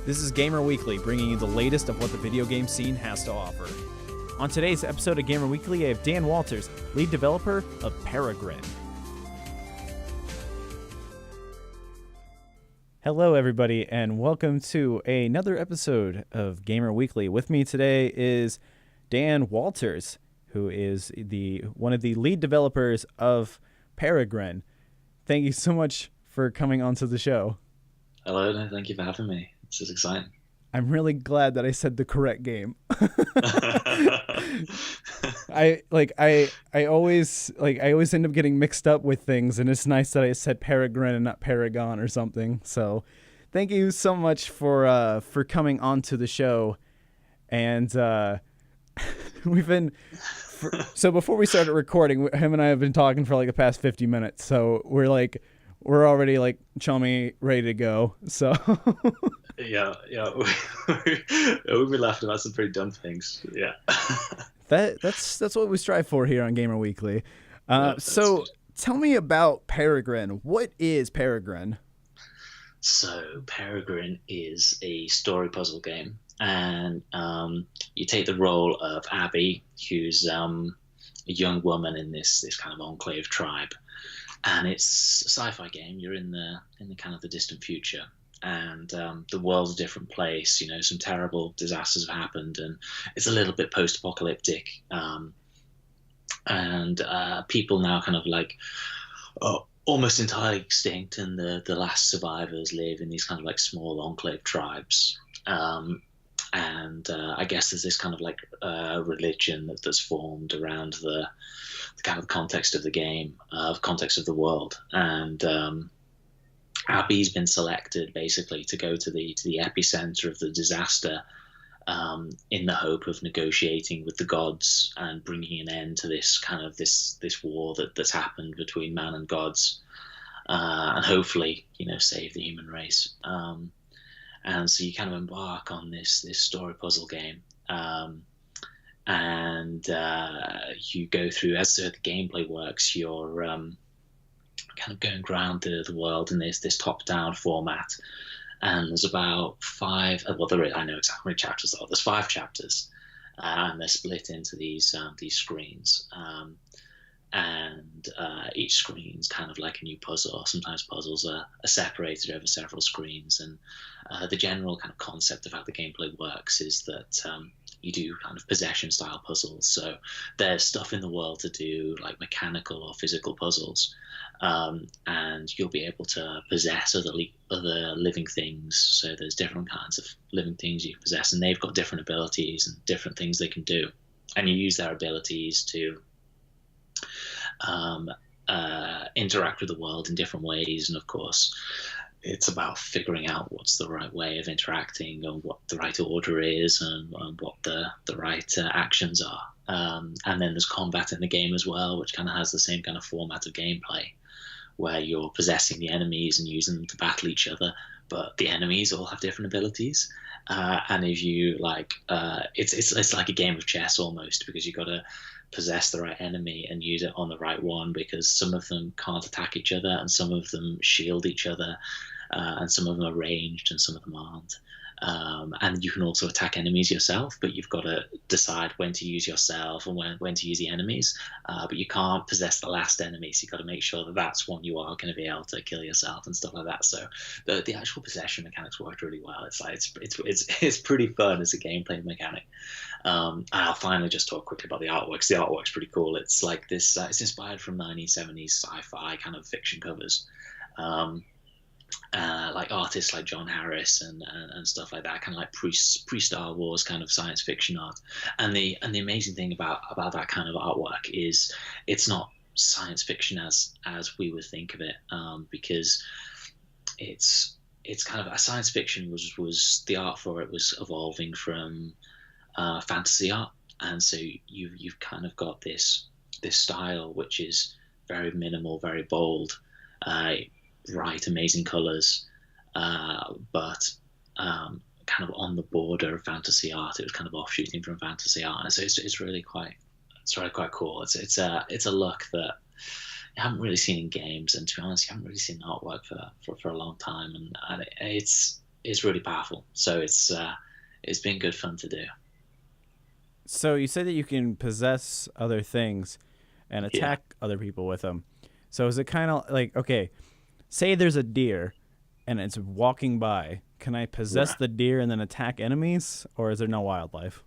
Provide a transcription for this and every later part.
This is Gamer Weekly, bringing you the latest of what the video game scene has to offer. On today's episode of Gamer Weekly, I have Dan Walters, lead developer of Peregrin. Hello, everybody, and welcome to another episode of Gamer Weekly. With me today is Dan Walters, who is one of the lead developers of Peregrin. Thank you so much for coming onto the show. Hello, no, thank you for having me. This is exciting. I'm really glad that I said the correct game. I always end up getting mixed up with things, and it's nice that I said Peregrin and not Paragon or something. So, thank you so much for coming onto the show. And we've been so before we started recording, him and I have been talking for like the past 50 minutes. So we're already like chummy, ready to go. So yeah, we've been laughing about some pretty dumb things. Yeah, that's what we strive for here on Gamer Weekly. So good. Tell me about Peregrin. What is Peregrin? So Peregrine is a story puzzle game, and you take the role of Abby, who's a young woman in this kind of enclave tribe, and it's a sci-fi game. You're in the kind of the distant future, and the world's a different place. You know, some terrible disasters have happened, and it's a little bit post-apocalyptic, and people now kind of like almost entirely extinct, and the last survivors live in these kind of like small enclave tribes. And I guess there's this kind of like religion that's formed around the kind of context of the game, context of the world. And Abby's been selected basically to go to the epicenter of the disaster, in the hope of negotiating with the gods and bringing an end to this kind of this war that's happened between man and gods, and hopefully, you know, save the human race. And so you kind of embark on this story puzzle game, and you go through, as the gameplay works, you're kind of going around the world in this top-down format. And there's about five. I know exactly how many chapters there are. There's 5 chapters, and they're split into these screens. And each screen's kind of like a new puzzle. Sometimes puzzles are separated over several screens. And the general kind of concept of how the gameplay works is that you do kind of possession-style puzzles. So there's stuff in the world to do, like mechanical or physical puzzles. And you'll be able to possess other living things. So there's different kinds of living things you possess, and they've got different abilities and different things they can do. And you use their abilities to interact with the world in different ways. And of course, it's about figuring out what's the right way of interacting, and what the right order is, and what the right actions are. And then there's combat in the game as well, which kind of has the same kind of format of gameplay, where you're possessing the enemies and using them to battle each other, but the enemies all have different abilities. And if you it's like a game of chess almost, because you've got to possess the right enemy and use it on the right one, because some of them can't attack each other, and some of them shield each other, and some of them are ranged and some of them aren't. And you can also attack enemies yourself, but you've got to decide when to use yourself and when to use the enemies. But you can't possess the last enemy, so you've got to make sure that that's one you are going to be able to kill yourself and stuff like that. So the actual possession mechanics worked really well. It's pretty fun as a gameplay mechanic. I'll finally just talk quickly about the artwork. The artwork's pretty cool. It's like this. It's inspired from 1970s sci-fi kind of fiction covers. Like artists like John Harris and stuff like that, kind of like pre-Star Wars kind of science fiction art. And the amazing thing about that kind of artwork is it's not science fiction as we would think of it, because it's kind of a science fiction was the art for it was evolving from fantasy art, and so you've kind of got this style which is very minimal, very bold, bright, amazing colors, but kind of on the border of fantasy art. It was kind of offshooting from fantasy art, and so it's really quite cool. It's a look that you haven't really seen in games, and to be honest, you haven't really seen artwork for a long time, and it's is really powerful. So it's been good fun to do. So you said that you can possess other things and Yeah. attack other people with them. So is it kind of like, okay, say there's a deer and it's walking by. Can I possess Right. the deer and then attack enemies, or is there no wildlife?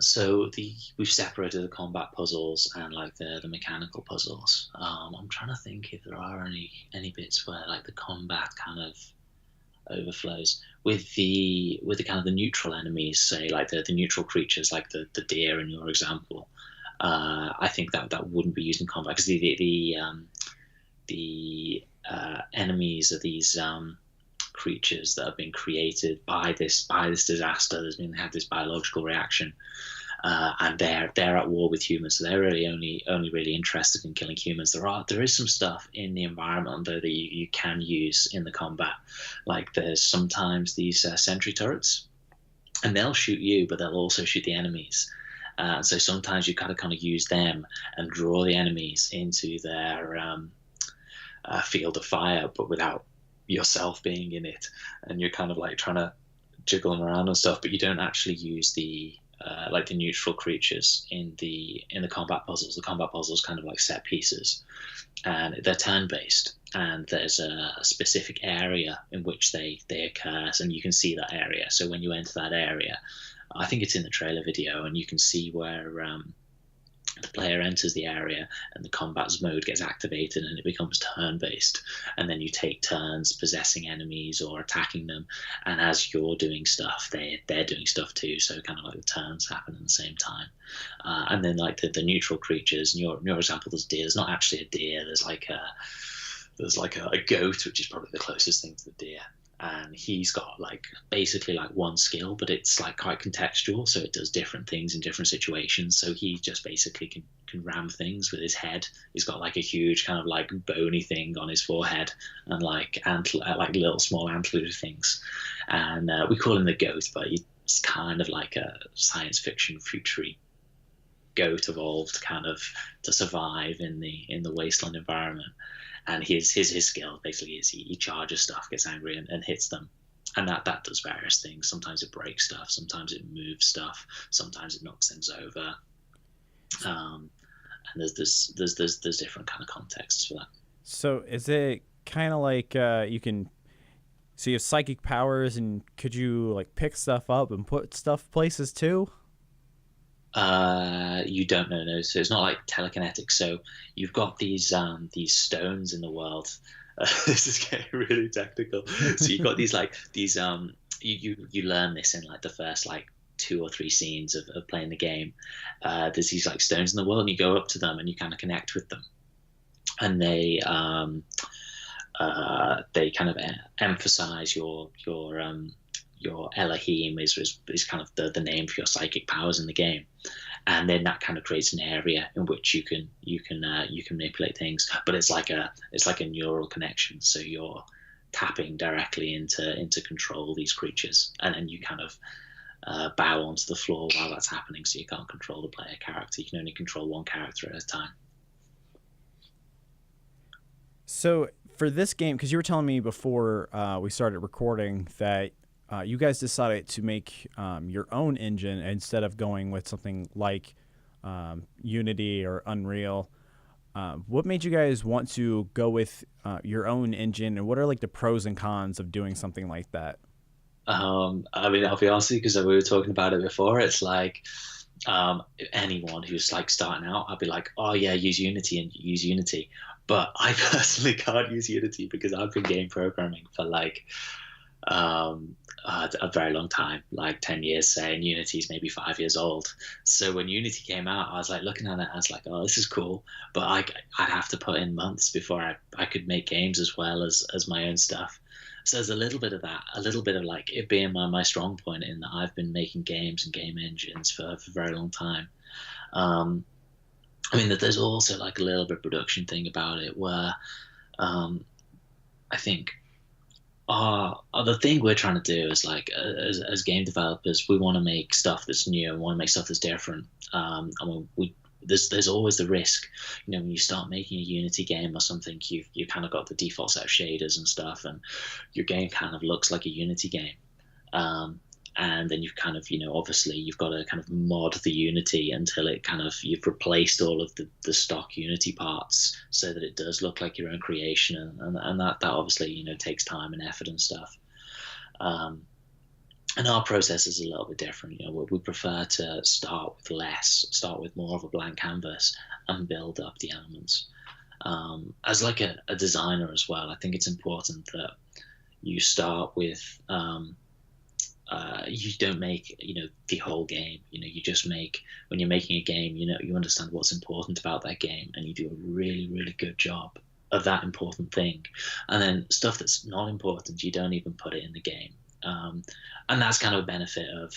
So we've separated the combat puzzles and like the mechanical puzzles. I'm trying to think if there are any bits where like the combat kind of overflows with the kind of the neutral enemies, say like the neutral creatures like the deer in your example. I think that wouldn't be used in combat because the enemies are these creatures that have been created by this disaster. There's been had this biological reaction, and they're at war with humans. So they're really only really interested in killing humans. There is some stuff in the environment though that you can use in the combat. Like there's sometimes these sentry turrets, and they'll shoot you, but they'll also shoot the enemies. So sometimes you gotta kind of use them and draw the enemies into their field of fire, but without yourself being in it, and you're kind of like trying to jiggle them around and stuff, but you don't actually use the like the neutral creatures in the combat puzzles. The combat puzzles kind of like set pieces, and they're turn based. And there's a specific area in which they occur, and you can see that area. So when you enter that area, I think it's in the trailer video, and you can see where the player enters the area and the combat mode gets activated and it becomes turn based, and then you take turns possessing enemies or attacking them, and as you're doing stuff they're doing stuff too, so kind of like the turns happen at the same time. And then like the neutral creatures in your example, there's deer. There's not actually a deer. There's like a goat, which is probably the closest thing to the deer, and he's got like basically like one skill, but it's like quite contextual, so it does different things in different situations. So he just basically can ram things with his head. He's got like a huge kind of like bony thing on his forehead, and like like little small antler things, and we call him the goat, but he's kind of like a science fiction futury goat evolved kind of to survive in the wasteland environment. And his skill basically is he charges stuff, gets angry, and hits them, and that does various things. Sometimes it breaks stuff, sometimes it moves stuff, sometimes it knocks things over. And there's different kind of contexts for that. So is it kind of like you can, so you have psychic powers, and could you like pick stuff up and put stuff places too? You don't know, no. So it's not like telekinetic. So you've got these stones in the world. This is getting really technical. So you've got these you learn this in like the first like two or three scenes of playing the game. There's these like stones in the world, and you go up to them and you kind of connect with them, and they kind of emphasize your Elohim is kind of the name for your psychic powers in the game, and then that kind of creates an area in which you can manipulate things. But it's like a neural connection, so you're tapping directly into control these creatures, and then you kind of bow onto the floor while that's happening. So you can't control the player character; you can only control one character at a time. So for this game, because you were telling me before we started recording that you guys decided to make your own engine instead of going with something like Unity or Unreal. What made you guys want to go with your own engine, and what are like the pros and cons of doing something like that? I mean, I'll be honest with you, because we were talking about it before. It's like anyone who's like starting out, I'd be like, oh yeah, use Unity and use Unity. But I personally can't use Unity because I've been game programming for like a very long time, like 10 years, say, and Unity's maybe 5 years old. So when Unity came out, I was like looking at it, I was like, oh, this is cool. But I'd have to put in months before I could make games as well as my own stuff. So there's a little bit of that, a little bit of like it being my strong point in that I've been making games and game engines for a very long time. Um, I mean, that there's also like a little bit of production thing about it where I think the thing we're trying to do is like as game developers, we want to make stuff that's new and want to make stuff that's different. I mean, there's always the risk, when you start making a Unity game or something, you kind of got the default set of shaders and stuff, and your game kind of looks like a Unity game. And then you've kind of, obviously you've got to kind of mod the Unity until it kind of, you've replaced all of the stock Unity parts so that it does look like your own creation. And that obviously, takes time and effort and stuff. And our process is a little bit different. We prefer to start with more of a blank canvas and build up the elements. As like a designer as well, I think it's important that you start with, you don't make the whole game. You just make, when you're making a game, you understand what's important about that game, and you do a really, really good job of that important thing. And then stuff that's not important, you don't even put it in the game. And that's kind of a benefit of,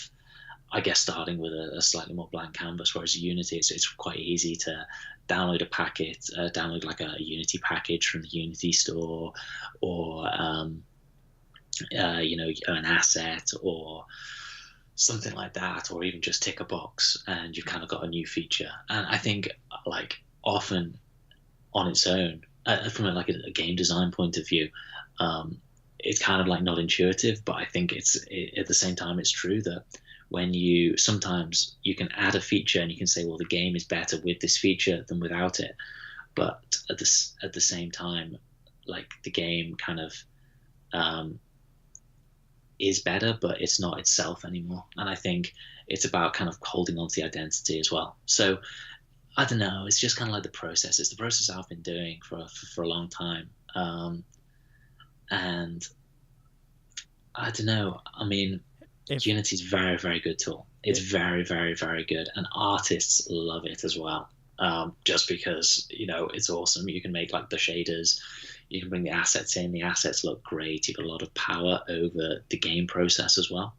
I guess, starting with a slightly more blank canvas. Whereas Unity, it's quite easy to download a packet, download like a Unity package from the Unity store, or an asset or something like that, or even just tick a box, and you've kind of got a new feature. And I think, like, often on its own, from a game design point of view, it's kind of like not intuitive, but I think at the same time, it's true that when sometimes you can add a feature and you can say, well, the game is better with this feature than without it. But at the same time, like, the game kind of, is better, but it's not itself anymore. And I think it's about kind of holding on to the identity as well. So I don't know, it's just kind of like the process. It's the process I've been doing for a long time. And I don't know, I mean, Unity is very, very good tool. It's very, very, very good. And artists love it as well. Just because, it's awesome. You can make like the shaders, you can bring the assets in. The assets look great. You've got a lot of power over the game process as well.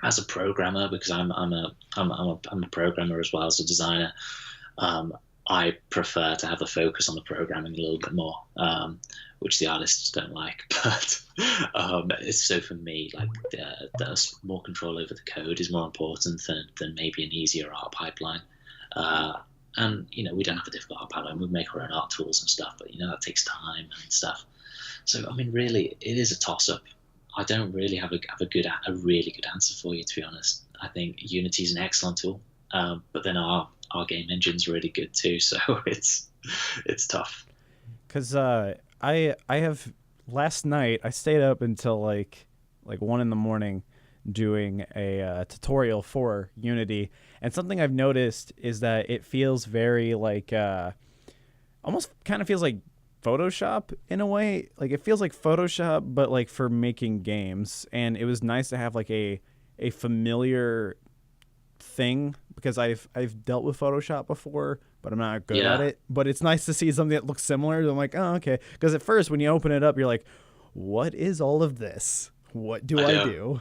As a programmer, because I'm a programmer as well as a designer, I prefer to have the focus on the programming a little bit more, which the artists don't like. But it's so for me, like the more control over the code is more important than maybe an easier art pipeline. And we don't have a difficult art pipeline. We make our own art tools and stuff, but that takes time and stuff. So I mean, really, it is a toss-up. I don't really have a really good answer for you, to be honest. I think Unity is an excellent tool, but then our game engine's really good too. So it's tough. Because I have, last night I stayed up until like 1 a.m. doing a tutorial for Unity, and something I've noticed is that it feels very like almost kind of feels like Photoshop in a way. Like, it feels like Photoshop, but like for making games. And it was nice to have like a familiar thing, because I've dealt with Photoshop before, but I'm not good at it. But it's nice to see something that looks similar. I'm like, oh, okay. Because at first, when you open it up, you're like, what is all of this? What do I do?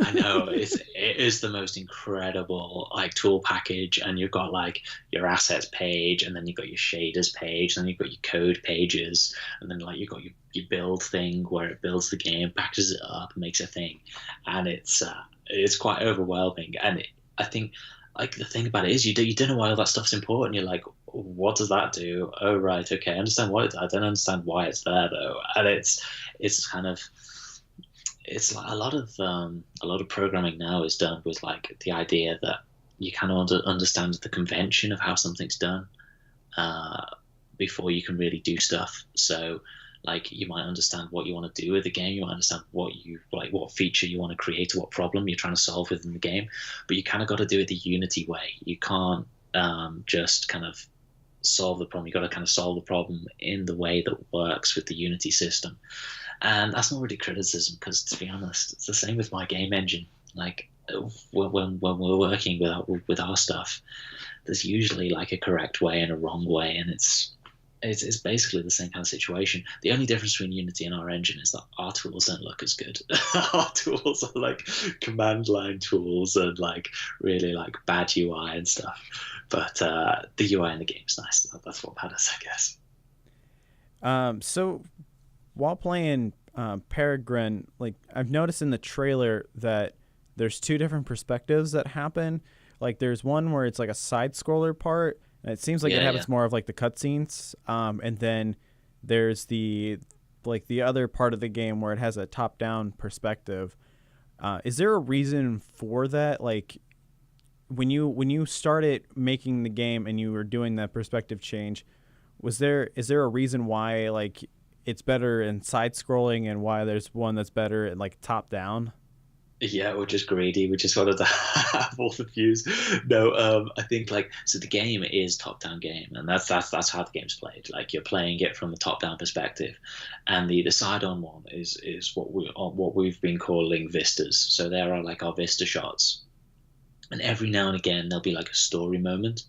I know, it is the most incredible like tool package, and you've got like your assets page, and then you've got your shaders page, and then you've got your code pages, and then like you've got your build thing where it builds the game, packages it up, and makes a thing, and it's quite overwhelming. And I think like the thing about it is you don't know why all that stuff's important. You're like, what does that do? Oh right, okay, I understand why I don't understand why it's there though. And it's kind of, it's like a lot of programming now is done with like the idea that you kind of understand the convention of how something's done before you can really do stuff. So like you might understand what you want to do with the game, you might understand what feature you want to create or what problem you're trying to solve within the game, but you kind of got to do it the Unity way. You can't just kind of solve the problem. You got to kind of solve the problem in the way that works with the Unity system. And that's not really criticism, because to be honest, it's the same with my game engine. Like when we're working with our stuff, there's usually like a correct way and a wrong way, and it's basically the same kind of situation. The only difference between Unity and our engine is that our tools don't look as good. Our tools are like command line tools and like really like bad UI and stuff. But the UI in the game's nice. That's what matters, I guess. So while playing Peregrin, like I've noticed in the trailer that there's two different perspectives that happen, like there's one where it's like a side scroller part, and it seems like it Yeah, yeah. happens more of like the cutscenes, and then there's the other part of the game where it has a top down perspective. Is there a reason for that? Like when you started making the game and you were doing that perspective change, is there a reason why like it's better in side scrolling and why there's one that's better at like top down? Yeah, we're just greedy. We just wanted to have all the views. No, I think like so the game is top-down game, and that's how the game's played. Like you're playing it from the top-down perspective, and the side-on one is what we've been calling vistas. So there are like our vista shots, and every now and again there'll be like a story moment,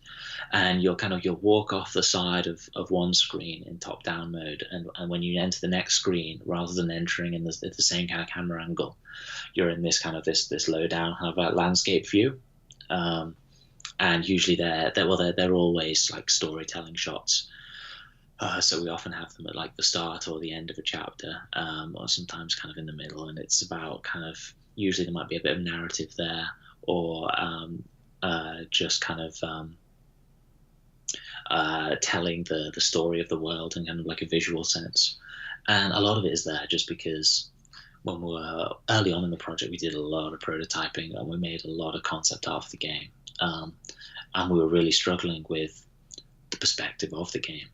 and you'll walk off the side of one screen in top down mode, and when you enter the next screen, rather than entering in the same kind of camera angle, you're in this kind of this low down kind of landscape view. um, and usually they're always like storytelling shots. So we often have them at like the start or the end of a chapter, or sometimes kind of in the middle, and it's about kind of usually there might be a bit of narrative there, or just kind of telling the story of the world in kind of like a visual sense. And a lot of it is there just because when we were early on in the project, we did a lot of prototyping and we made a lot of concept art for the game. And we were really struggling with the perspective of the game.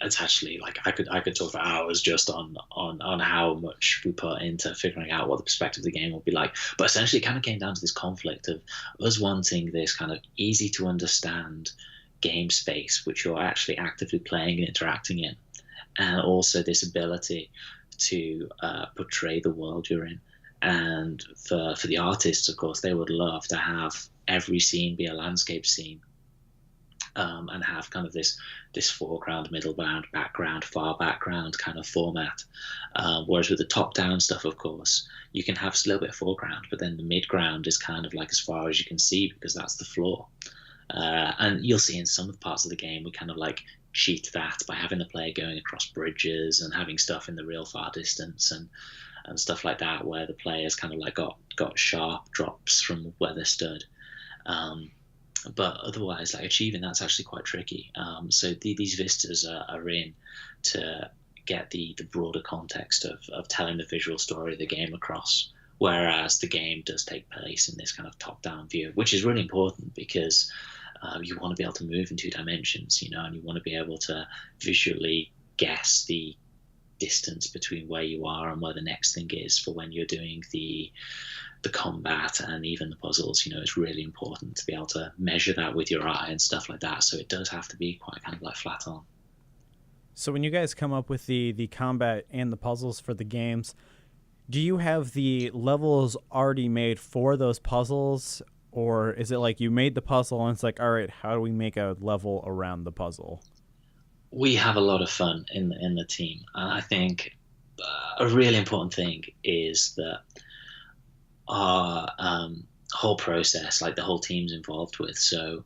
It's actually like I could talk for hours just on how much we put into figuring out what the perspective of the game would be like. But essentially, it kind of came down to this conflict of us wanting this kind of easy to understand game space, which you're actually actively playing and interacting in, and also this ability to portray the world you're in. And for the artists, of course, they would love to have every scene be a landscape scene, and have kind of this foreground, middle ground, background, far background kind of format. Whereas with the top down stuff, of course, you can have a little bit of foreground, but then the mid ground is kind of like as far as you can see because that's the floor. And you'll see in some of the parts of the game we kind of like cheat that by having the player going across bridges and having stuff in the real far distance, and stuff like that, where the players kind of like got sharp drops from where they stood. But otherwise, like achieving that's actually quite tricky. So these vistas are in to get the broader context of telling the visual story of the game across. Whereas the game does take place in this kind of top-down view, which is really important because you want to be able to move in 2 dimensions, and you want to be able to visually guess the distance between where you are and where the next thing is for when you're doing the combat and even the puzzles. It's really important to be able to measure that with your eye and stuff like that. So it does have to be quite kind of like flat on. So when you guys come up with the combat and the puzzles for the games, do you have the levels already made for those puzzles, or is it like you made the puzzle and it's like, all right, how do we make a level around the puzzle? We have a lot of fun in the team, and I think a really important thing is that our whole process, like the whole team's involved with. So,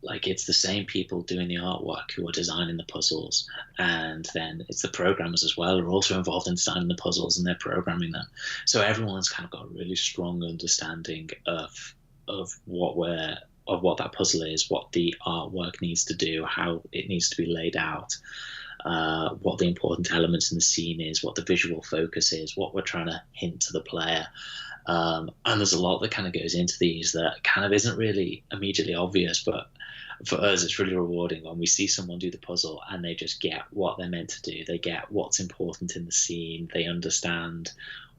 like it's the same people doing the artwork who are designing the puzzles, and then it's the programmers as well who are also involved in designing the puzzles and they're programming them. So everyone's kind of got a really strong understanding of what that puzzle is, what the artwork needs to do, how it needs to be laid out, what the important elements in the scene is, what the visual focus is, what we're trying to hint to the player. And there's a lot that kind of goes into these that kind of isn't really immediately obvious, but for us, it's really rewarding when we see someone do the puzzle and they just get what they're meant to do. They get what's important in the scene. They understand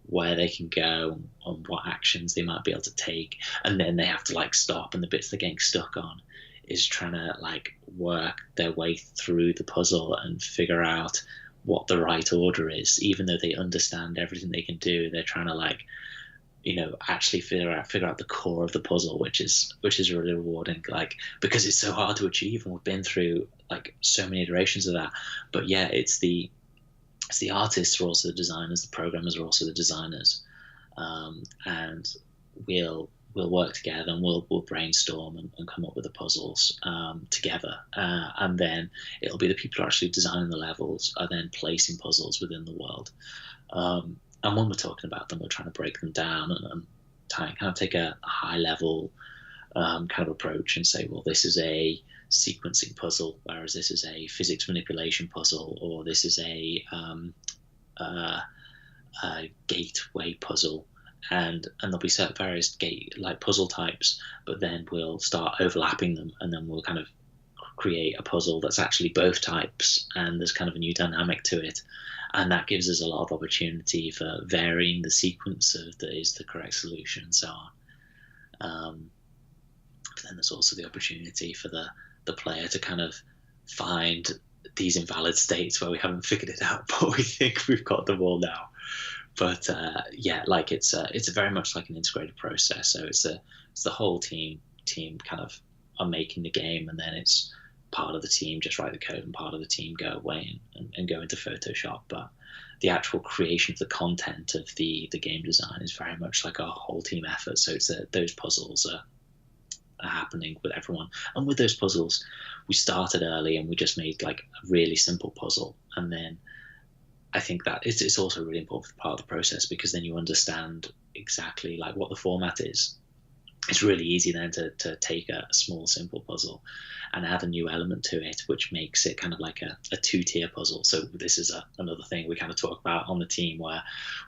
where they can go and what actions they might be able to take. And then they have to like stop, and the bits they're getting stuck on is trying to like work their way through the puzzle and figure out what the right order is. Even though they understand everything they can do, they're trying to like actually figure out the core of the puzzle, which is really rewarding, like because it's so hard to achieve, and we've been through like so many iterations of that. But yeah, it's the artists are also the designers, the programmers are also the designers, and we'll work together and we'll brainstorm and come up with the puzzles together, and then it'll be the people who are actually designing the levels are then placing puzzles within the world. And when we're talking about them, we're trying to break them down and kind of take a high level kind of approach and say, well, this is a sequencing puzzle, whereas this is a physics manipulation puzzle, or this is uh, a gateway puzzle, and there'll be certain various gate like puzzle types, but then we'll start overlapping them, and then we'll kind of create a puzzle that's actually both types, and there's kind of a new dynamic to it, and that gives us a lot of opportunity for varying the sequence of that is the correct solution and so on. But then there's also the opportunity for the player to kind of find these invalid states where we haven't figured it out, but we think we've got them all now. But yeah, like it's very much like an integrated process. So it's the whole team kind of are making the game, and then it's part of the team just write the code, and part of the team go away and go into Photoshop. But the actual creation of the content of the game design is very much like a whole team effort. So it's those puzzles are happening with everyone, and with those puzzles, we started early and we just made like a really simple puzzle, and then I think that it's also really important part of the process, because then you understand exactly like what the format is. It's really easy then to take a small, simple puzzle and add a new element to it, which makes it kind of like a two-tier puzzle. So this is another thing we kind of talk about on the team, where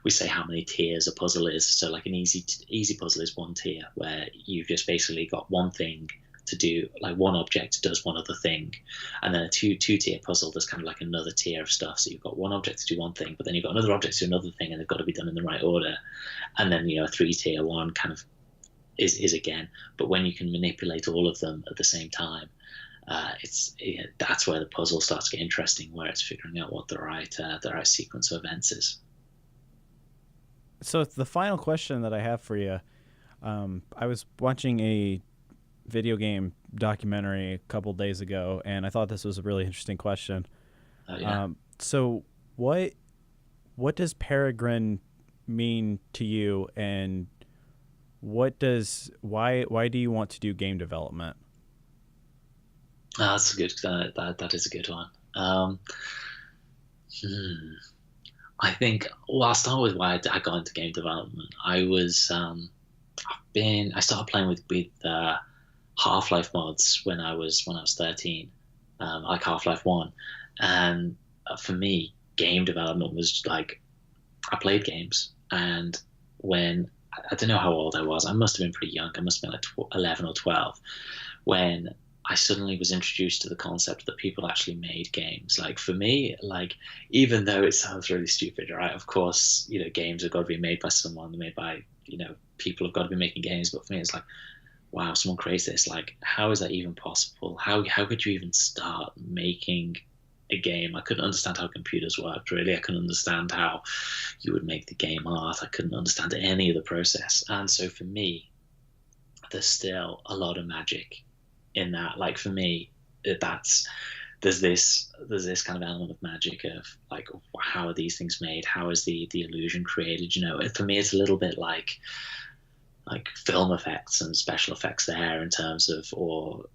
we say how many tiers a puzzle is. So like an easy puzzle is one tier, where you've just basically got one thing to do, like one object does one other thing, and then a two-tier puzzle, there's kind of like another tier of stuff. So you've got one object to do one thing, but then you've got another object to do another thing, and they've got to be done in the right order. And then, you know, a three-tier one kind of is again, but when you can manipulate all of them at the same time, that's where the puzzle starts to get interesting, where it's figuring out what the right sequence of events is. So the final question that I have for you, I was watching a video game documentary a couple days ago, and I thought this was a really interesting question. Yeah. So what does Peregrin mean to you, and why do you want to do game development? That's a good. That is a good one. I think. Well, I'll start with why I got into game development. I started playing with Half-Life mods when I was 13, like Half-Life 1, and for me, game development was like I played games, and when I don't know how old I was. I must have been pretty young. I must have been like 11 or 12 when I suddenly was introduced to the concept that people actually made games. Like for me, like even though it sounds really stupid, right? Of course, you know, games have got to be made by someone, made by, you know, people have got to be making games. But for me, it's like, wow, someone creates this. Like, how is that even possible? How could you even start making a game? I couldn't understand how computers worked, really. I couldn't understand how you would make the game art. I couldn't understand any of the process. And so for me, there's still a lot of magic in that. Like for me, there's this kind of element of magic of like, how are these things made? How is the illusion created? You know, for me, it's a little bit like film effects and special effects there, in terms of or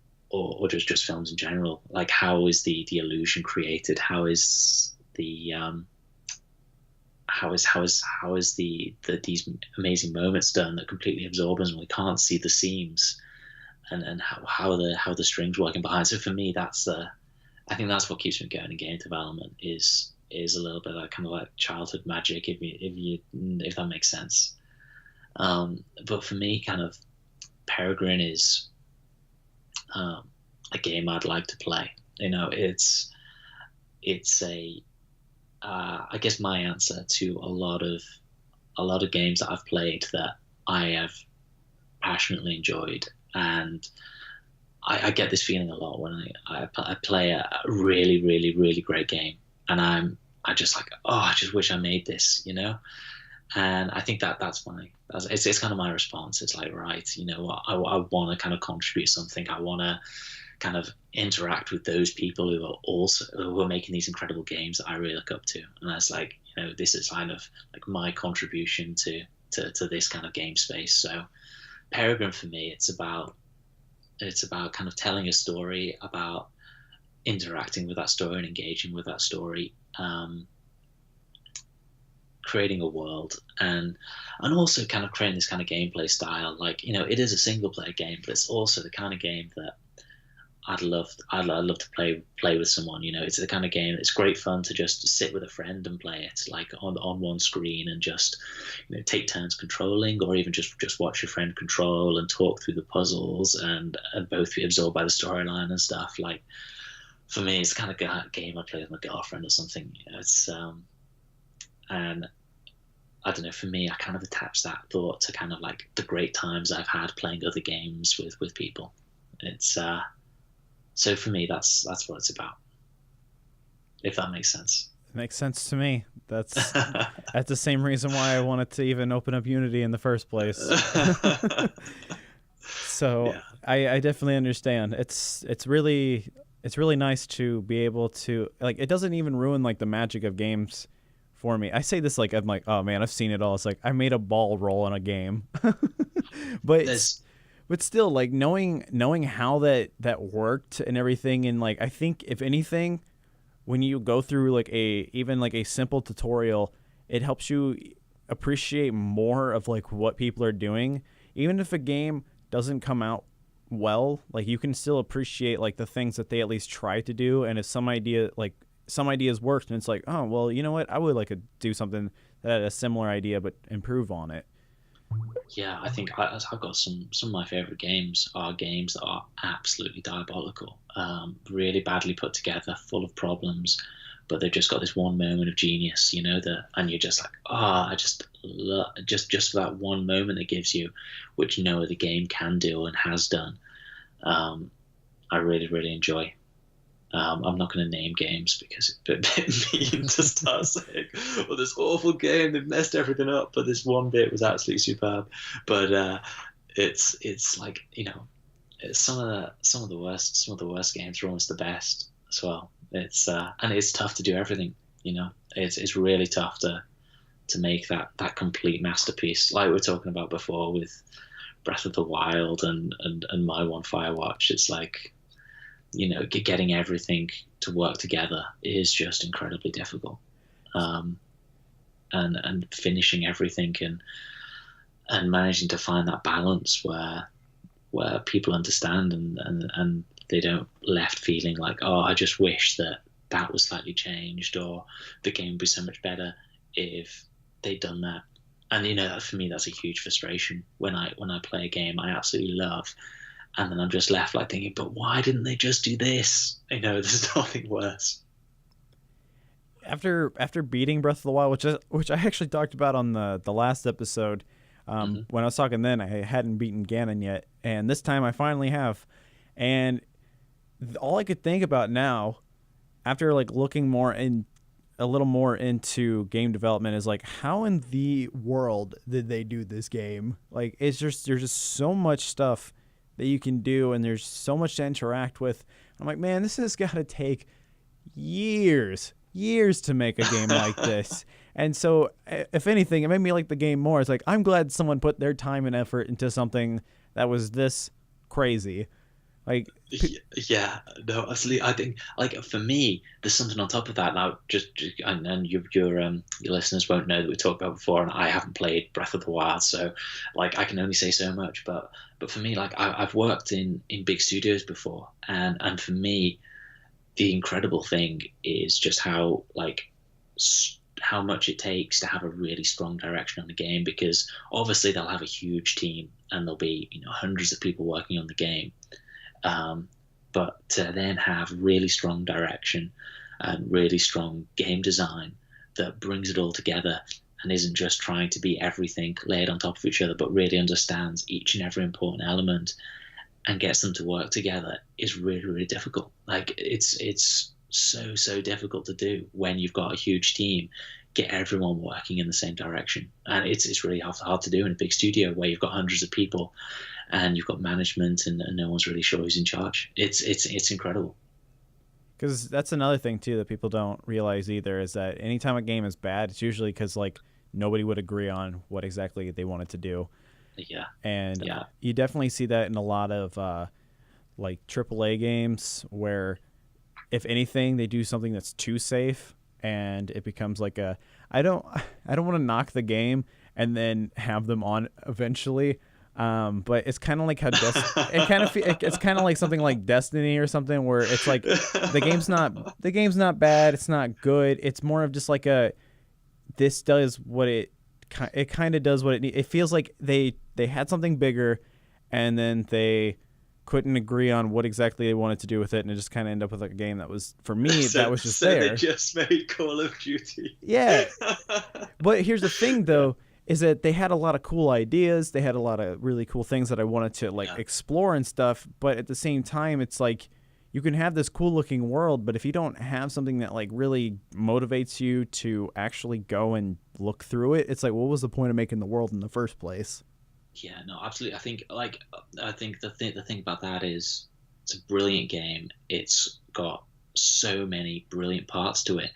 just films in general. Like, how is the illusion created? How is the these amazing moments done that completely absorb us and we can't see the seams, and how the strings working behind. So for me, I think that's what keeps me going in game development, is a little bit of kind of like childhood magic, if that makes sense. But for me, kind of Peregrine is a game I'd like to play. You know, it's I guess my answer to a lot of games that I've played that I have passionately enjoyed, and I get this feeling a lot when I play a really, really, really great game, and I just like, oh, I just wish I made this, you know. And I think that's it's kind of my response. It's like, right, you know what, I want to kind of contribute something. I want to kind of interact with those people who are making these incredible games that I really look up to. And that's like, you know, this is kind of like my contribution to this kind of game space. So Peregrine for me, it's about kind of telling a story, about interacting with that story and engaging with that story, creating a world, and also kind of creating this kind of gameplay style. Like, it is a single player game, but it's also the kind of game that I'd love to play with someone. It's the kind of game it's great fun to just sit with a friend and play it, like on one screen, and just take turns controlling, or even just watch your friend control and talk through the puzzles, and both be absorbed by the storyline and stuff. Like, for me, it's the kind of game I'd play with my girlfriend or something. It's and I don't know. For me, I kind of attach that thought to kind of like the great times I've had playing other games with people. It's So for me, that's what it's about. If that makes sense. It makes sense to me. That's the same reason why I wanted to even open up Unity in the first place. So yeah. I definitely understand. It's really nice to be able to, like, it doesn't even ruin like the magic of games for me. I say this like I'm like, oh man, I've seen it all. It's like I made a ball roll in a game. But still, like, knowing how that worked and everything, and like I think if anything, when you go through like even a simple tutorial, it helps you appreciate more of like what people are doing. Even if a game doesn't come out well, like you can still appreciate like the things that they at least try to do. And if some ideas worked, and it's like, oh well, you know what, I would like to do something that had a similar idea but improve on it. Yeah, I think I've got some of my favorite games are games that are absolutely diabolical, really badly put together, full of problems, but they've just got this one moment of genius, and you're just like, I just love just for that one moment it gives you, which no other game can do and has done. I really, really enjoy. I'm not going to name games because it's a bit mean to start saying, well, this awful game, they've messed everything up, but this one bit was absolutely superb. But it's like, some of the worst games are almost the best as well. It's and it's tough to do everything. It's really tough to make that complete masterpiece, like we were talking about before with Breath of the Wild and My One Firewatch. It's like, getting everything to work together is just incredibly difficult, and finishing everything and managing to find that balance where people understand and they don't left feeling like, oh, I just wish that was slightly changed, or the game would be so much better if they'd done that. And for me, that's a huge frustration when I play a game I absolutely love, and then I'm just left like thinking, but why didn't they just do this? There's nothing worse. After beating Breath of the Wild, which I actually talked about on the last episode, when I was talking then, I hadn't beaten Ganon yet, and this time I finally have. And all I could think about now, after like looking a little more into game development, is like, how in the world did they do this game? Like, there's just so much stuff that you can do, and there's so much to interact with. I'm like, man, this has got to take years to make a game like this. And so, if anything, it made me like the game more. It's like, I'm glad someone put their time and effort into something that was this crazy. Like, yeah, no, absolutely. I think, like, for me, there's something on top of that. Now, and your listeners won't know that we talked about before, and I haven't played Breath of the Wild, so like I can only say so much. But for me, like, I've worked in big studios before, and for me, the incredible thing is just how much it takes to have a really strong direction on the game, because obviously they'll have a huge team and there'll be hundreds of people working on the game. But to then have really strong direction and really strong game design that brings it all together and isn't just trying to be everything laid on top of each other, but really understands each and every important element and gets them to work together is really, really difficult. Like, it's so difficult to do when you've got a huge team, get everyone working in the same direction. And it's really hard to do in a big studio where you've got hundreds of people and you've got management and no one's really sure who's in charge. It's incredible. Because that's another thing too that people don't realize either, is that anytime a game is bad, it's usually because like nobody would agree on what exactly they wanted to do. Yeah. And you definitely see that in a lot of like AAA games, where if anything they do something that's too safe, and it becomes like a I don't want to knock the game and then have them on eventually. But it's kind of like how it's kind of like something like Destiny or something, where it's like the game's not bad, it's not good, it's more of just like a, this does what it kind of does what it it feels like they had something bigger, and then they couldn't agree on what exactly they wanted to do with it, and it just kind of ended up with like a game that was, for me, that was just so there. they just made Call of Duty. Yeah. But here's the thing, though, is that they had a lot of cool ideas. They had a lot of really cool things that I wanted to like explore and stuff. But at the same time, it's like you can have this cool looking world, but if you don't have something that like really motivates you to actually go and look through it, it's like, what was the point of making the world in the first place? Yeah, no, absolutely. I think the thing about that is it's a brilliant game. It's got so many brilliant parts to it.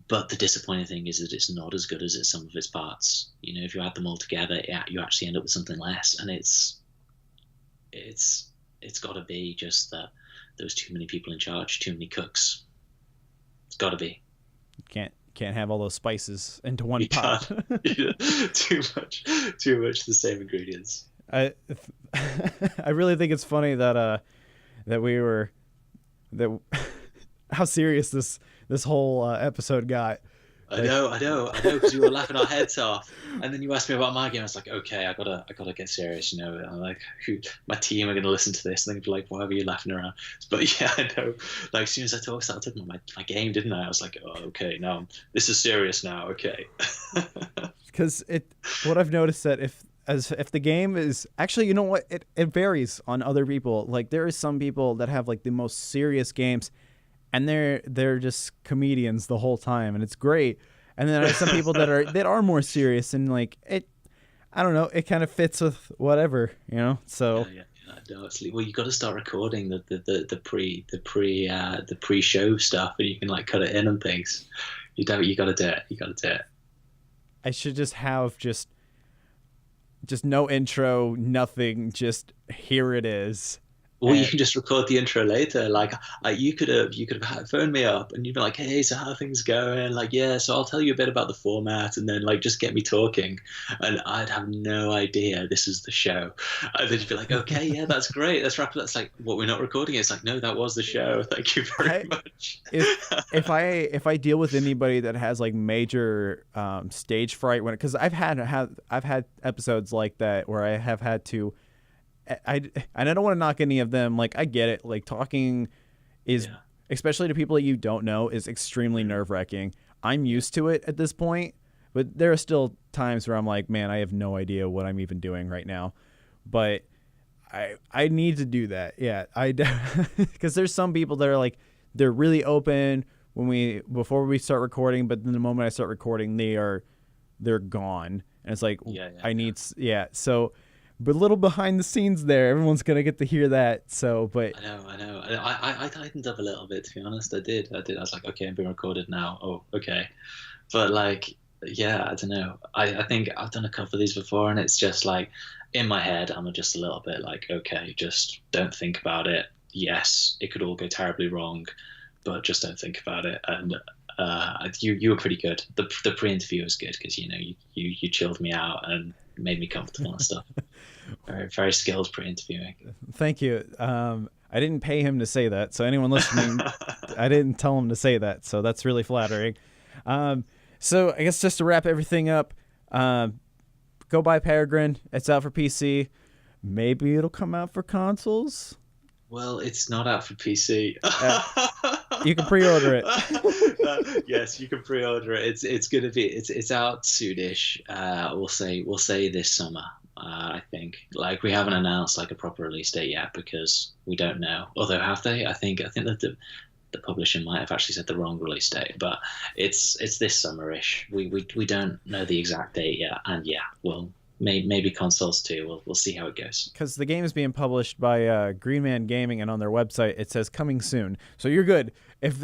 But the disappointing thing is that it's not as good as some of its parts. You know, if you add them all together, you actually end up with something less. And it's got to be just that there's too many people in charge, too many cooks. It's got to be. Can't have all those spices into one pot. Too much the same ingredients. I really think it's funny that how serious this whole episode got. I know, because you were laughing our heads off, and then you asked me about my game. I was like, okay, I gotta get serious, you know. I'm like, my team are gonna listen to this, and they're gonna be like, why were you laughing around? But yeah, I know. Like, as soon as I started talking about my game, didn't I? I was like, oh, okay, now this is serious now, okay. Because what I've noticed that if the game is actually, you know what, it varies on other people. Like, there is some people that have like the most serious games, and they're just comedians the whole time, and it's great. And then there's some people that are more serious, and like it, I don't know, it kind of fits with whatever, you know. So no, well, you got to start recording the pre-show stuff, and you can like cut it in and things. You got to do it. You got to do it. I should just have just no intro, nothing. Just here it is. Or you can just record the intro later. Like you could have phoned me up and you'd be like, hey, so how are things going? Like, yeah, so I'll tell you a bit about the format, and then like just get me talking, and I'd have no idea this is the show. And then you'd be like, okay, yeah, that's great. Let's wrap it. That's like, what, we're not recording it? It's like, no, that was the show. Thank you very much. If I deal with anybody that has like major stage fright, because I've had episodes like that where I have had to. And I don't want to knock any of them. Like, I get it. Like, talking is, especially to people that you don't know, is extremely nerve-wracking. I'm used to it at this point, but there are still times where I'm like, man, I have no idea what I'm even doing right now. But I need to do that. Yeah, because there's some people that are like, they're really open before we start recording, but then the moment I start recording, they're gone, and it's like, so. But a little behind the scenes there, everyone's gonna get to hear that. So, but I know. I tightened up a little bit, to be honest. I did. I was like, okay, I'm being recorded now. Oh, okay. But like, yeah, I don't know. I think I've done a couple of these before, and it's just like, in my head, I'm just a little bit like, okay, just don't think about it. Yes, it could all go terribly wrong, but just don't think about it. And you were pretty good. The pre-interview was good because you chilled me out and made me comfortable and stuff. Very, very skilled pre-interviewing. Thank you. I didn't pay him to say that, so anyone listening, I didn't tell him to say that, so that's really flattering. So I guess just to wrap everything up, go buy Peregrin. It's out for PC. Maybe it'll come out for consoles. Well, it's not out for PC. You can pre-order it. Yes, you can pre-order it. It's gonna be it's out soonish. We'll say this summer. I think we haven't announced like a proper release date yet because we don't know. Although have they? I think that the publisher might have actually said the wrong release date, but it's this summerish. We don't know the exact date yet, and yeah, we'll maybe consoles too. We'll see how it goes. Because the game is being published by Green Man Gaming, and on their website it says coming soon. So you're good. If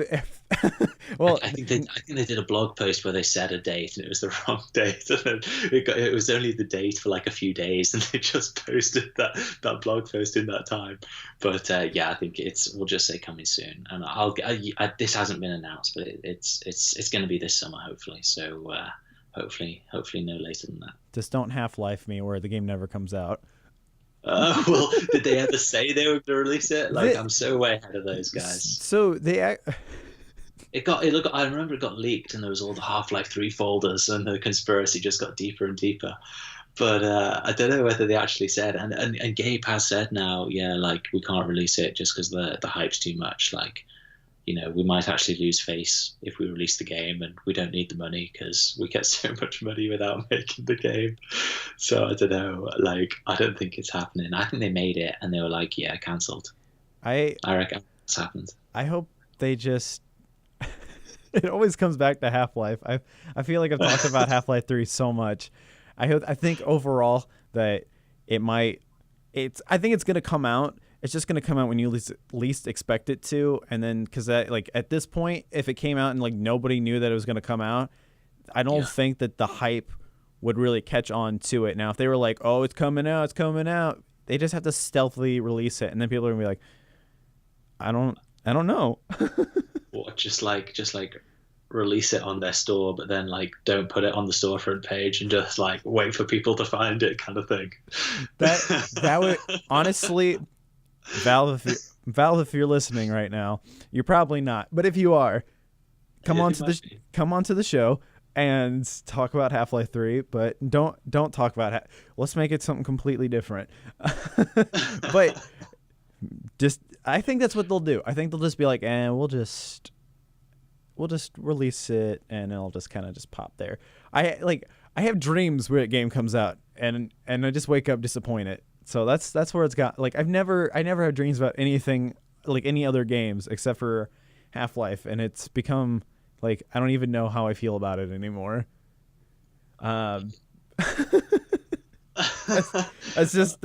well, I think they did a blog post where they said a date and it was the wrong date, and then it was only the date for like a few days, and they just posted that blog post in that time. But yeah, I think we'll just say coming soon, and this hasn't been announced, but it's going to be this summer hopefully. So hopefully no later than that. just don't Half-Life me where the game never comes out. Well, did they ever say they were going to release it? Like, I'm so way ahead of those guys. So they I remember it got leaked, and there was all the Half-Life 3 folders, and the conspiracy just got deeper and deeper. But I don't know whether they actually said. And Gabe has said now, yeah, like we can't release it just because the hype's too much. Like, we might actually lose face if we release the game, and we don't need the money because we get so much money without making the game. So I don't know. Like, I don't think it's happening. I think they made it, and they were like, yeah, cancelled. I reckon it's happened. I hope they just. It always comes back to Half-Life. I feel like I've talked about Half-Life 3 so much. I think overall that it might. I think it's gonna come out. It's just gonna come out when you least expect it to, and then because that like at this point, if it came out and like nobody knew that it was gonna come out, I don't think that the hype would really catch on to it. Now, if they were like, "Oh, it's coming out," they just have to stealthily release it, and then people are gonna be like, "I don't know." Or just like release it on their store, but then like don't put it on the storefront page and just like wait for people to find it, kind of thing. That would honestly, Valve, if you're listening right now, you're probably not, but if you are, come on to the show and talk about Half-Life 3, but don't talk about let's make it something completely different. But I think that's what they'll do. I think they'll just be like, we'll just release it, and it'll just kind of just pop there. I have dreams where a game comes out, and I just wake up disappointed. So that's where it's got. Like I never have dreams about anything like any other games except for Half-Life, and it's become like I don't even know how I feel about it anymore. That's just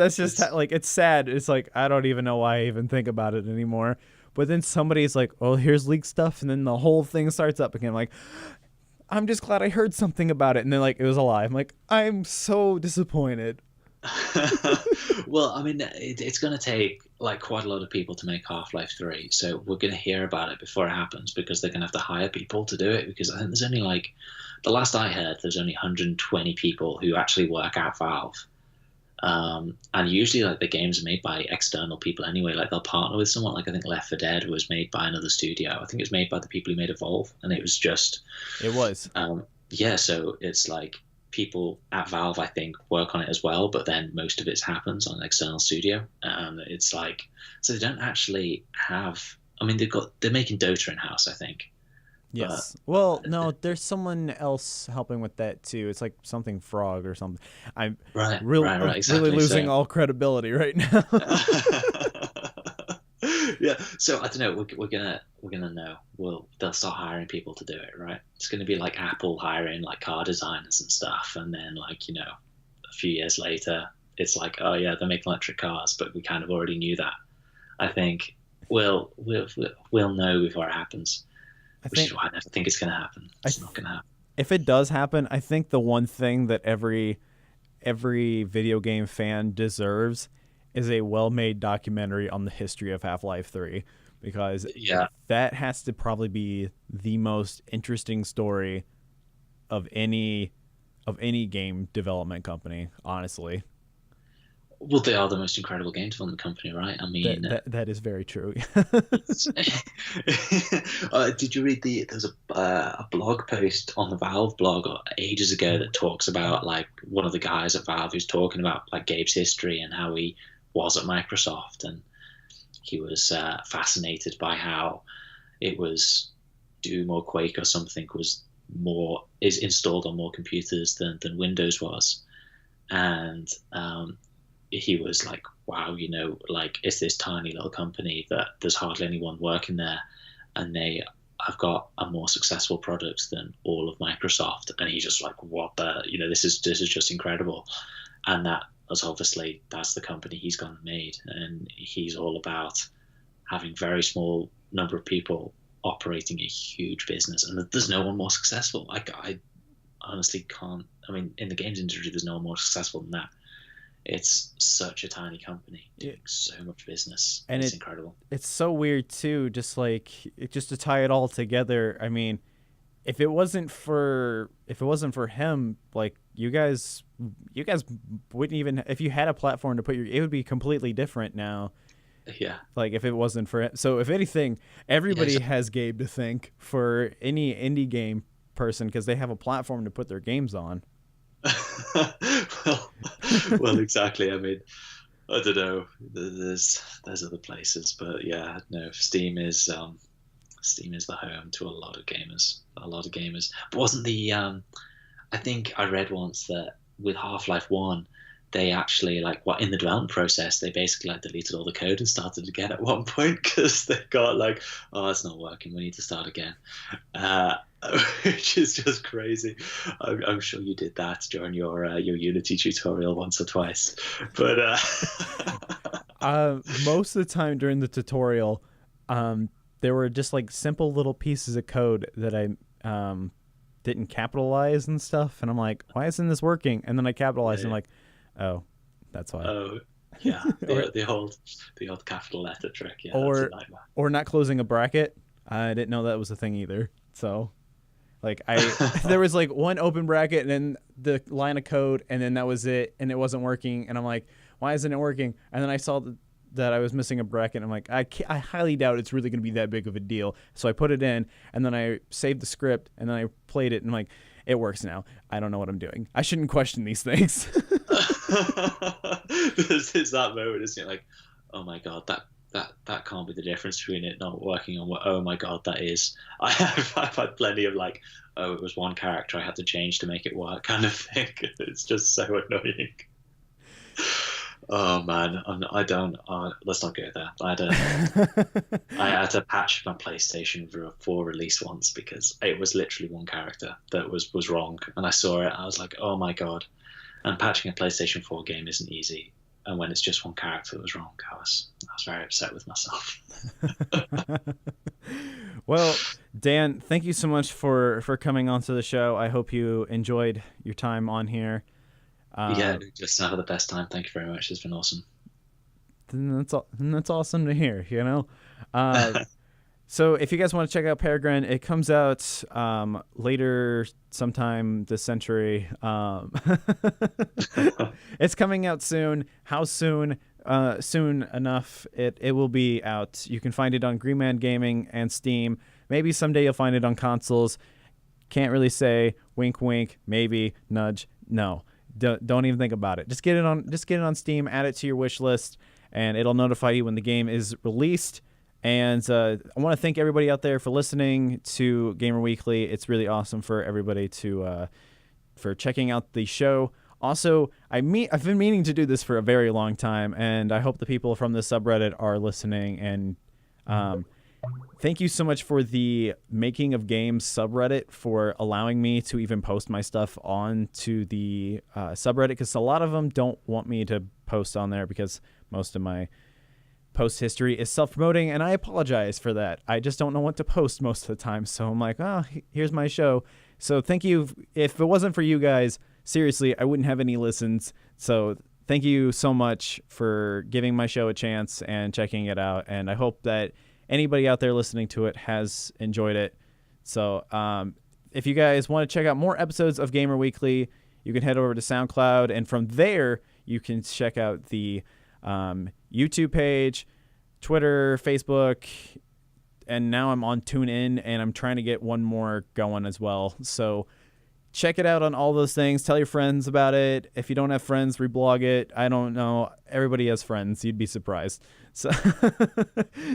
like it's sad. It's like I don't even know why I even think about it anymore. But then somebody's like, "Oh, here's leaked stuff," and then the whole thing starts up again. Like, I'm just glad I heard something about it, and then like it was a lie. I'm like, I'm so disappointed. Well, I mean, it's going to take like quite a lot of people to make Half-Life 3, so we're going to hear about it before it happens because they're going to have to hire people to do it. Because I think there's only like the last I heard, there's only 120 people who actually work at Valve. And usually like the games are made by external people anyway, like they'll partner with someone. Like I think Left 4 Dead was made by another studio. I think it was made by the people who made Evolve, and it was yeah, so it's like people at Valve I think work on it as well, but then most of it happens on an external studio, and it's like, so they don't actually have, I mean they're making Dota in-house I think. Yes. Well, no, there's someone else helping with that too. It's like something Frog or something. I'm really losing all credibility right now. Yeah. So I don't know. We're gonna know. They'll start hiring people to do it, right? It's gonna be like Apple hiring like car designers and stuff, and then like a few years later, it's like, oh yeah, they're making electric cars, but we kind of already knew that. I think we'll know before it happens. Which is why I never think it's going to happen. It's not going to happen. If it does happen, I think the one thing that every video game fan deserves is a well-made documentary on the history of Half-Life 3, because that has to probably be the most interesting story of any game development company, honestly. Well, they are the most incredible game development company, right? I mean, that is very true. Did you read there's a blog post on the Valve blog ages ago that talks about like one of the guys at Valve who's talking about like Gabe's history and how he was at Microsoft, and he was fascinated by how it was Doom or Quake or something is installed on more computers than Windows was, and he was like, wow, like it's this tiny little company that there's hardly anyone working there, and they have got a more successful product than all of Microsoft. And he's just like, what the, this is just incredible. and that was obviously that's the company he's gone and made, and he's all about having very small number of people operating a huge business, and there's no one more successful. I honestly can't. I mean, in the games industry, there's no one more successful than that. It's such a tiny company doing so much business, and it's incredible. It's so weird too. Just like just to tie it all together. I mean, if it wasn't for him, like you guys wouldn't even, if you had a platform to put your, it would be completely different now. Yeah. Like if it wasn't for it. So if anything, everybody has Gabe to thank for any indie game person, because they have a platform to put their games on. well, exactly. I mean, I don't know. There's other places, but yeah, no. Steam is the home to a lot of gamers. A lot of gamers. But wasn't the I think I read once that with Half-Life 1, they actually like what in the development process they basically like deleted all the code and started again at one point because they got like, oh, it's not working, we need to start again, which is just crazy. I'm sure you did that during your Unity tutorial once or twice, but most of the time during the tutorial, there were just like simple little pieces of code that I didn't capitalize and stuff, and I'm like, why isn't this working? And then I capitalized, and I'm like, oh, that's why. Oh, yeah, the old capital letter trick. Yeah, or not closing a bracket. I didn't know that was a thing either. So, like, there was like one open bracket and then the line of code, and then that was it, and it wasn't working. And I'm like, why isn't it working? And then I saw that I was missing a bracket. And I'm like, I highly doubt it's really going to be that big of a deal. So I put it in, and then I saved the script, and then I played it, and I'm like, it works now. I don't know what I'm doing. I shouldn't question these things. There's that moment, isn't it? Like, oh my god, that can't be the difference between it not working and what. Oh my god, that is. I've had plenty of like, oh, it was one character I had to change to make it work kind of thing. It's just so annoying. Oh man, I don't. Let's not go there. I had to patch my PlayStation 4 release once because it was literally one character that was wrong, and I saw it. I was like, oh my god. And patching a PlayStation 4 game isn't easy, and when it's just one character that was wrong, I was very upset with myself. Well, Dan, thank you so much for coming onto the show. I hope you enjoyed your time on here. Yeah, just have the best time. Thank you very much. It's been awesome. That's awesome to hear, you know? So if you guys want to check out Peregrin, it comes out later sometime this century. It's coming out soon. How soon? Soon enough. It will be out. You can find it on Green Man Gaming and Steam. Maybe someday you'll find it on consoles. Can't really say. Wink, wink. Maybe. Nudge. No. Don't even think about it. Just get it on Steam, add it to your wish list, and it'll notify you when the game is released. And I want to thank everybody out there for listening to Gamer Weekly. It's really awesome for everybody for checking out the show. Also, I've been meaning to do this for a very long time, and I hope the people from the subreddit are listening. And thank you so much for the Making of Games subreddit for allowing me to even post my stuff onto the subreddit, because a lot of them don't want me to post on there because most of my post history is self-promoting, and I apologize for that. I just don't know what to post most of the time, so I'm like, oh, here's my show. So thank you. If it wasn't for you guys, seriously, I wouldn't have any listens. So thank you so much for giving my show a chance and checking it out, and I hope that anybody out there listening to it has enjoyed it. So if you guys want to check out more episodes of Gamer Weekly, you can head over to SoundCloud, and from there you can check out the YouTube page, Twitter, Facebook, and now I'm on TuneIn, and I'm trying to get one more going as well. So check it out on all those things. Tell your friends about it. If you don't have friends, reblog it. I don't know. Everybody has friends. You'd be surprised. So,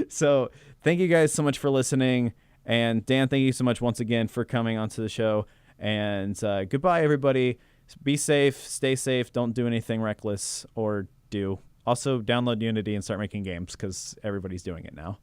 so thank you guys so much for listening. And Dan, thank you so much once again for coming onto the show. And goodbye, everybody. Be safe. Stay safe. Don't do anything reckless, or do. Also, download Unity and start making games, because everybody's doing it now.